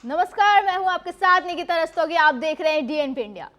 नमस्कार, मैं हूं आपके साथ निकिता रस्तोगी। आप देख रहे हैं डीएनपी इंडिया।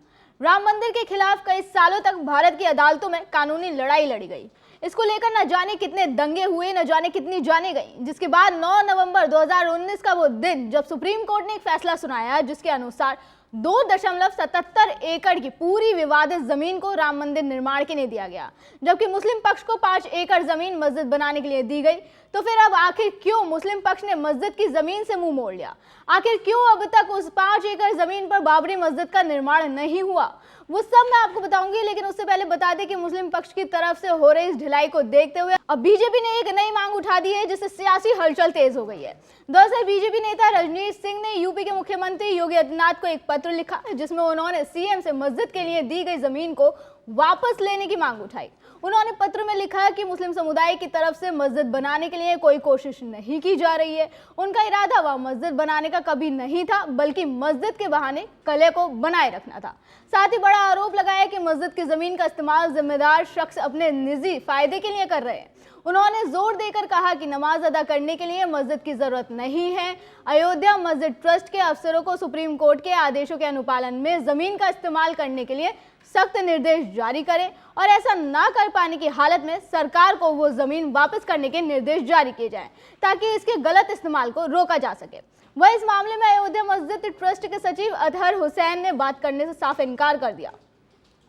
राम मंदिर के खिलाफ कई सालों तक भारत की अदालतों में कानूनी लड़ाई लड़ी गई। इसको लेकर न जाने कितने दंगे हुए, न जाने कितनी जाने गई, जिसके बाद 9 नवंबर 2019 का वो दिन जब सुप्रीम कोर्ट ने एक फैसला सुनाया जिसके अनुसार 2.77 एकड़ की पूरी विवादित जमीन को राम मंदिर निर्माण के लिए दिया गया, जबकि मुस्लिम पक्ष को 5 एकड़ जमीन मस्जिद बनाने के लिए दी गई। तो फिर अब आखिर क्यों मुस्लिम पक्ष ने मस्जिद की जमीन से मुंह मोड़ लिया? आखिर क्यों अब तक उस 5 एकड़ जमीन पर बाबरी मस्जिद का निर्माण नहीं हुआ? वो सब मैं आपको बताऊंगी, लेकिन उससे पहले बता दें कि मुस्लिम पक्ष की तरफ से हो रही इस ढिलाई को देखते हुए अब बीजेपी ने एक नई मांग उठा दी है, जिससे सियासी हलचल तेज हो गई है। दरअसल बीजेपी नेता रजनीश सिंह ने यूपी के मुख्यमंत्री योगी आदित्यनाथ को एक पत्र लिखा, जिसमें उन्होंने सीएम से मस्जिद के लिए दी गई जमीन को वापस लेने की मांग उठाई। उन्होंने पत्र में लिखा कि मुस्लिम समुदाय की तरफ से मस्जिद बनाने के लिए कोई कोशिश नहीं की जा रही है। उनका इरादा वह मस्जिद बनाने का कभी नहीं था, बल्कि मस्जिद के बहाने कले को बनाए रखना था। साथ ही बड़ा आरोप लगाया कि मस्जिद की जमीन का इस्तेमाल जिम्मेदार शख्स अपने निजी फायदे के लिए कर रहे हैं। उन्होंने जोर देकर कहा कि नमाज अदा करने के लिए मस्जिद की जरूरत नहीं है। अयोध्या मस्जिद ट्रस्ट के अफसरों को सुप्रीम कोर्ट के आदेशों के अनुपालन में जमीन का इस्तेमाल करने के लिए सख्त निर्देश जारी करें और ऐसा ना कर पाने की हालत में सरकार को वो जमीन वापस करने के निर्देश जारी किए जाएं, ताकि इसके गलत इस्तेमाल को रोका जा सके। वह इस मामले में अयोध्या मस्जिद ट्रस्ट के सचिव अतहर हुसैन ने बात करने से साफ इनकार कर दिया।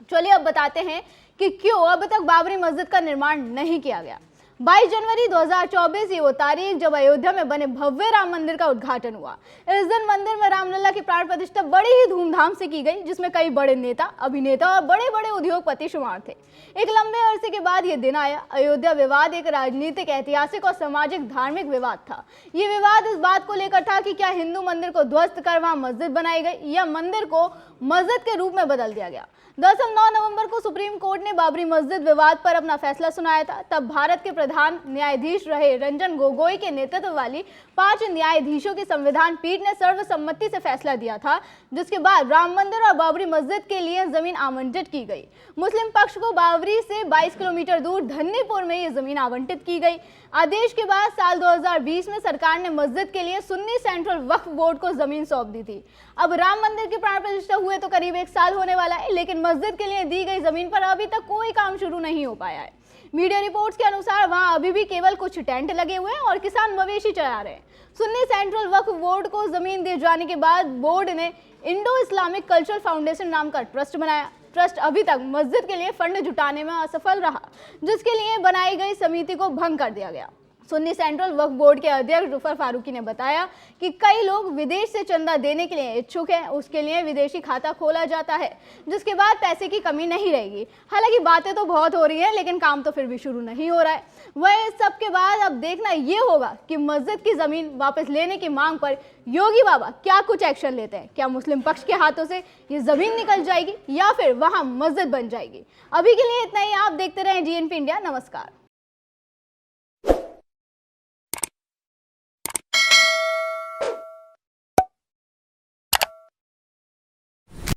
चलिए अब बताते हैं कि क्यों अब तक बाबरी मस्जिद का निर्माण नहीं किया गया। 22 जनवरी 2024 ये वो तारीख जब अयोध्या में बने भव्य राम मंदिर का उद्घाटन हुआ। इस दिन मंदिर में रामलला की प्राण प्रतिष्ठा बड़ी ही धूमधाम से की गई, जिसमें कई बड़े नेता, अभिनेता और बड़े बड़े उद्योगपति शुमार थे। एक लंबे अरसे के बाद ये दिन आया। अयोध्या विवाद एक राजनीतिक, ऐतिहासिक और सामाजिक धार्मिक विवाद था। ये विवाद इस बात को लेकर था कि क्या हिंदू मंदिर को ध्वस्त कर वहां मस्जिद बनाई गई या मंदिर को मस्जिद के रूप में बदल दिया गया। दरअसल 9 नवंबर को सुप्रीम कोर्ट ने बाबरी मस्जिद विवाद पर अपना फैसला सुनाया था। तब भारत के प्रधान न्यायाधीश रहे रंजन गोगोई के नेतृत्व वाली 5 न्यायाधीशों की संविधान पीठ ने सर्वसम्मति से फैसला दिया था, जिसके बाद राम मंदिर और बाबरी मस्जिद के लिए जमीन आवंटित की गई। मुस्लिम पक्ष को बाबरी से 22 किलोमीटर दूर धन्नीपुर में ये जमीन आवंटित की गई। आदेश के बाद साल 2020 में सरकार ने मस्जिद के लिए सुन्नी सेंट्रल वक्फ बोर्ड को जमीन सौंप दी थी। अब राम मंदिर की प्राण प्रतिष्ठा हुए तो करीब 1 साल होने वाला है, लेकिन मस्जिद के लिए दी गई जमीन पर अभी तक कोई काम शुरू नहीं हो पाया है। मीडिया रिपोर्ट्स के अनुसार वहां अभी भी केवल कुछ टेंट लगे हुए हैं और किसान मवेशी चरा रहे हैं। सुन्नी सेंट्रल वक्फ बोर्ड को जमीन दिए जाने के बाद बोर्ड ने इंडो इस्लामिक कल्चरल फाउंडेशन नाम का ट्रस्ट बनाया। ट्रस्ट अभी तक मस्जिद के लिए फंड जुटाने में असफल रहा, जिसके लिए बनाई गई समिति को भंग कर दिया गया। सुन्नी सेंट्रल वक्फ बोर्ड के अध्यक्ष जुफर फारूकी ने बताया कि कई लोग विदेश से चंदा देने के लिए इच्छुक हैं। उसके लिए विदेशी खाता खोला जाता है, जिसके बाद पैसे की कमी नहीं रहेगी। हालांकि बातें तो बहुत हो रही है, लेकिन काम तो फिर भी शुरू नहीं हो रहा है। वह इस सब के बाद अब देखना ये होगा कि मस्जिद की जमीन वापस लेने की मांग पर योगी बाबा क्या कुछ एक्शन लेते हैं। क्या मुस्लिम पक्ष के हाथों से ये जमीन निकल जाएगी या फिर वहां मस्जिद बन जाएगी? अभी के लिए इतना ही। आप देखते रहें डीएनपी इंडिया। नमस्कार।